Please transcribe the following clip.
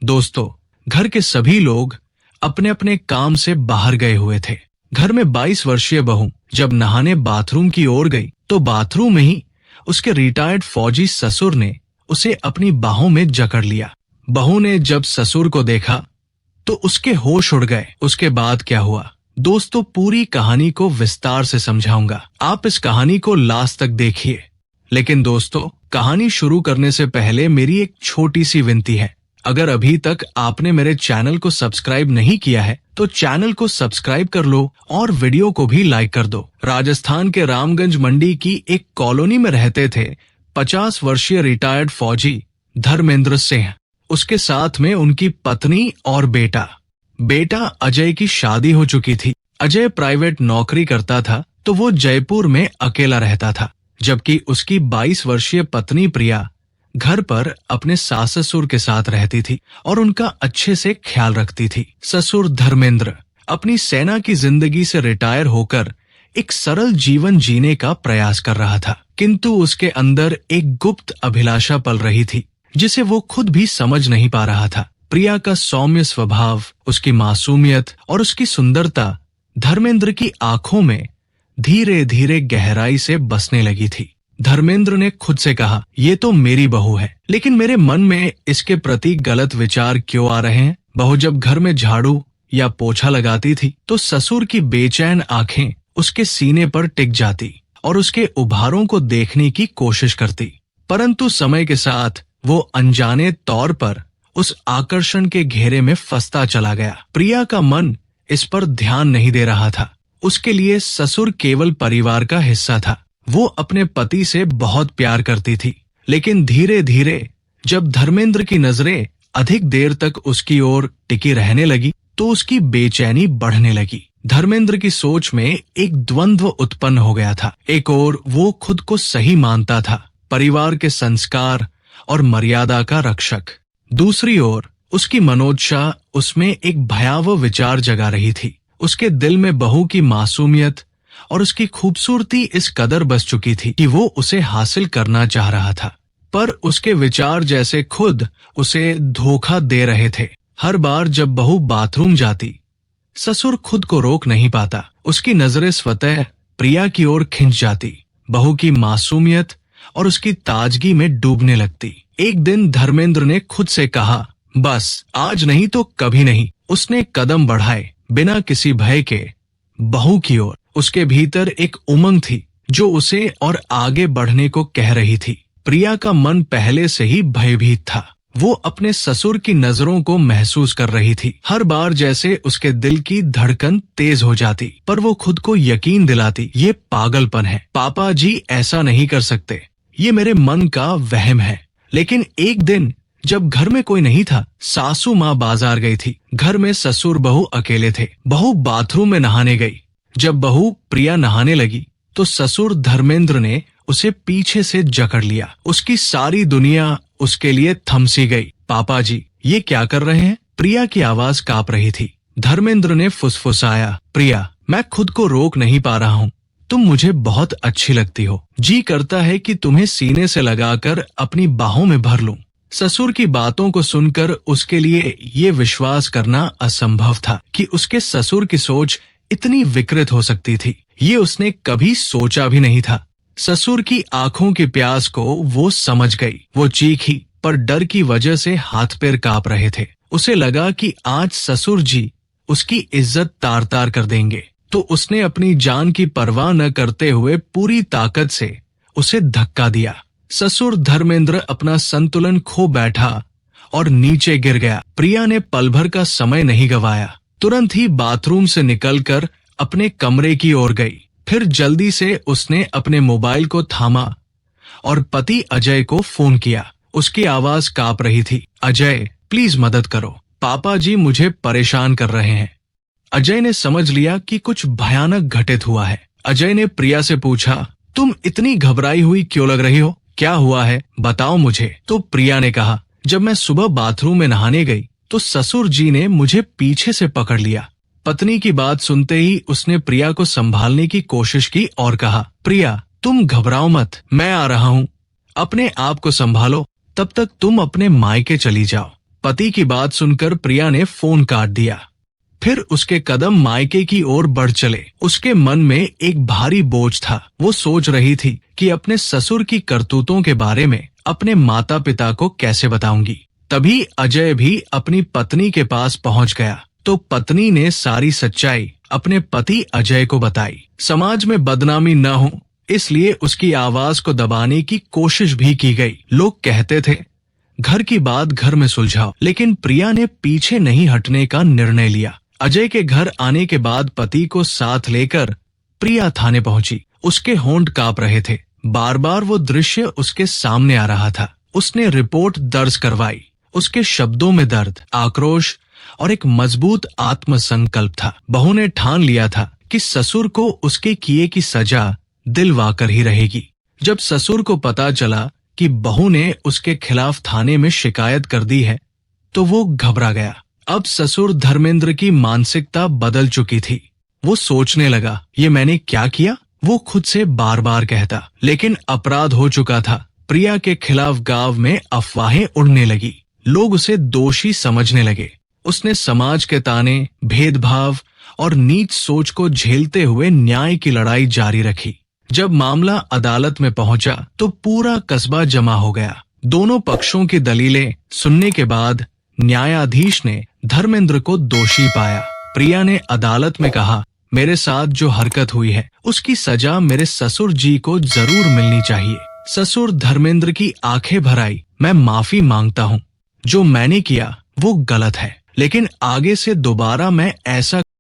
दोस्तों, घर के सभी लोग अपने अपने काम से बाहर गए हुए थे। घर में 22 वर्षीय बहू जब नहाने बाथरूम की ओर गई तो बाथरूम में ही उसके रिटायर्ड फौजी ससुर ने उसे अपनी बाहों में जकड़ लिया। बहू ने जब ससुर को देखा तो उसके होश उड़ गए। उसके बाद क्या हुआ, दोस्तों पूरी कहानी को विस्तार से समझाऊंगा। आप इस कहानी को लास्ट तक देखिए। लेकिन दोस्तों, कहानी शुरू करने से पहले मेरी एक छोटी सी विनती है। अगर अभी तक आपने मेरे चैनल को सब्सक्राइब नहीं किया है तो चैनल को सब्सक्राइब कर लो और वीडियो को भी लाइक कर दो। राजस्थान के रामगंज मंडी की एक कॉलोनी में रहते थे 50 वर्षीय रिटायर्ड फौजी धर्मेंद्र सिंह। उसके साथ में उनकी पत्नी और बेटा अजय की शादी हो चुकी थी। अजय प्राइवेट नौकरी करता था तो वो जयपुर में अकेला रहता था, जबकि उसकी 22 वर्षीय पत्नी प्रिया घर पर अपने सास ससुर के साथ रहती थी और उनका अच्छे से ख्याल रखती थी। ससुर धर्मेंद्र अपनी सेना की जिंदगी से रिटायर होकर एक सरल जीवन जीने का प्रयास कर रहा था, किंतु उसके अंदर एक गुप्त अभिलाषा पल रही थी जिसे वो खुद भी समझ नहीं पा रहा था। प्रिया का सौम्य स्वभाव, उसकी मासूमियत और उसकी सुंदरता धर्मेंद्र की आंखों में धीरे धीरे गहराई से बसने लगी थी। धर्मेंद्र ने खुद से कहा, ये तो मेरी बहू है, लेकिन मेरे मन में इसके प्रति गलत विचार क्यों आ रहे हैं। बहू जब घर में झाड़ू या पोछा लगाती थी तो ससुर की बेचैन आंखें उसके सीने पर टिक जाती और उसके उभारों को देखने की कोशिश करती, परंतु समय के साथ वो अनजाने तौर पर उस आकर्षण के घेरे में फंसता चला गया। प्रिया का मन इस पर ध्यान नहीं दे रहा था। उसके लिए ससुर केवल परिवार का हिस्सा था। वो अपने पति से बहुत प्यार करती थी, लेकिन धीरे धीरे जब धर्मेंद्र की नजरें अधिक देर तक उसकी ओर टिकी रहने लगी तो उसकी बेचैनी बढ़ने लगी। धर्मेंद्र की सोच में एक द्वंद्व उत्पन्न हो गया था। एक ओर वो खुद को सही मानता था, परिवार के संस्कार और मर्यादा का रक्षक। दूसरी ओर उसकी मनोदशा उसमें एक भयावह विचार जगा रही थी। उसके दिल में बहू की मासूमियत और उसकी खूबसूरती इस कदर बस चुकी थी कि वो उसे हासिल करना चाह रहा था, पर उसके विचार जैसे खुद उसे धोखा दे रहे थे। हर बार जब बहू बाथरूम जाती, ससुर खुद को रोक नहीं पाता। उसकी नजरें स्वतः प्रिया की ओर खिंच जाती। बहू की मासूमियत और उसकी ताजगी में डूबने लगती। एक दिन धर्मेंद्र ने खुद से कहा, बस आज नहीं तो कभी नहीं। उसने कदम बढ़ाए बिना किसी भय के बहू की ओर। उसके भीतर एक उमंग थी जो उसे और आगे बढ़ने को कह रही थी। प्रिया का मन पहले से ही भयभीत था। वो अपने ससुर की नजरों को महसूस कर रही थी। हर बार जैसे उसके दिल की धड़कन तेज हो जाती, पर वो खुद को यकीन दिलाती, ये पागलपन है, पापा जी ऐसा नहीं कर सकते, ये मेरे मन का वहम है। लेकिन एक दिन जब घर में कोई नहीं था, सासू माँ बाजार गई थी। घर में ससुर बहू अकेले थे। बहू बाथरूम में नहाने गई। जब बहू प्रिया नहाने लगी तो ससुर धर्मेंद्र ने उसे पीछे से जकड़ लिया। उसकी सारी दुनिया उसके लिए थमसी गई। पापा जी ये क्या कर रहे हैं? प्रिया की आवाज कांप रही थी। धर्मेंद्र ने फुसफुसाया, प्रिया मैं खुद को रोक नहीं पा रहा हूँ, तुम मुझे बहुत अच्छी लगती हो, जी करता है कि तुम्हें सीने से लगाकर अपनी बाहों में भर लूं। ससुर की बातों को सुनकर उसके लिए ये विश्वास करना असंभव था कि उसके ससुर की सोच इतनी विकृत हो सकती थी। ये उसने कभी सोचा भी नहीं था। ससुर की आंखों की प्यास को वो समझ गई। वो चीखी, पर डर की वजह से हाथ पैर कांप रहे थे। उसे लगा कि आज ससुर जी उसकी इज्जत तार तार कर देंगे, तो उसने अपनी जान की परवाह न करते हुए पूरी ताकत से उसे धक्का दिया। ससुर धर्मेंद्र अपना संतुलन खो बैठा और नीचे गिर गया। प्रिया ने पल भर का समय नहीं गवाया। तुरंत ही बाथरूम से निकलकर अपने कमरे की ओर गई। फिर जल्दी से उसने अपने मोबाइल को थामा और पति अजय को फोन किया। उसकी आवाज कांप रही थी, अजय प्लीज मदद करो, पापा जी मुझे परेशान कर रहे हैं। अजय ने समझ लिया कि कुछ भयानक घटित हुआ है। अजय ने प्रिया से पूछा, तुम इतनी घबराई हुई क्यों लग रही हो, क्या हुआ है बताओ मुझे। तो प्रिया ने कहा, जब मैं सुबह बाथरूम में नहाने गई तो ससुर जी ने मुझे पीछे से पकड़ लिया। पत्नी की बात सुनते ही उसने प्रिया को संभालने की कोशिश की और कहा, प्रिया तुम घबराओ मत, मैं आ रहा हूँ, अपने आप को संभालो, तब तक तुम अपने मायके चली जाओ। पति की बात सुनकर प्रिया ने फोन काट दिया। फिर उसके कदम मायके की ओर बढ़ चले। उसके मन में एक भारी बोझ था। वो सोच रही थी कि अपने ससुर की करतूतों के बारे में अपने माता पिता को कैसे बताऊंगी। तभी अजय भी अपनी पत्नी के पास पहुंच गया तो पत्नी ने सारी सच्चाई अपने पति अजय को बताई। समाज में बदनामी न हो इसलिए उसकी आवाज को दबाने की कोशिश भी की गई। लोग कहते थे घर की बात घर में सुलझाओ, लेकिन प्रिया ने पीछे नहीं हटने का निर्णय लिया। अजय के घर आने के बाद पति को साथ लेकर प्रिया थाने पहुंची। उसके होंठ कांप रहे थे। बार बार वो दृश्य उसके सामने आ रहा था। उसने रिपोर्ट दर्ज करवाई। उसके शब्दों में दर्द, आक्रोश और एक मजबूत आत्मसंकल्प था। बहू ने ठान लिया था कि ससुर को उसके किए की सजा दिलवाकर ही रहेगी। जब ससुर को पता चला कि बहू ने उसके खिलाफ थाने में शिकायत कर दी है तो वो घबरा गया। अब ससुर धर्मेंद्र की मानसिकता बदल चुकी थी। वो सोचने लगा, ये मैंने क्या किया? वो खुद से बार बार कहता, लेकिन अपराध हो चुका था। प्रिया के खिलाफ गांव में अफवाहें उड़ने लगी। लोग उसे दोषी समझने लगे। उसने समाज के ताने, भेदभाव और नीच सोच को झेलते हुए न्याय की लड़ाई जारी रखी। जब मामला अदालत में पहुंचा तो पूरा कस्बा जमा हो गया। दोनों पक्षों की दलीलें सुनने के बाद न्यायाधीश ने धर्मेंद्र को दोषी पाया। प्रिया ने अदालत में कहा, मेरे साथ जो हरकत हुई है उसकी सजा मेरे ससुर जी को जरूर मिलनी चाहिए। ससुर धर्मेंद्र की आंखें भर आई। मैं माफी मांगता हूँ। जो मैंने किया वो गलत है, लेकिन आगे से दोबारा मैं ऐसा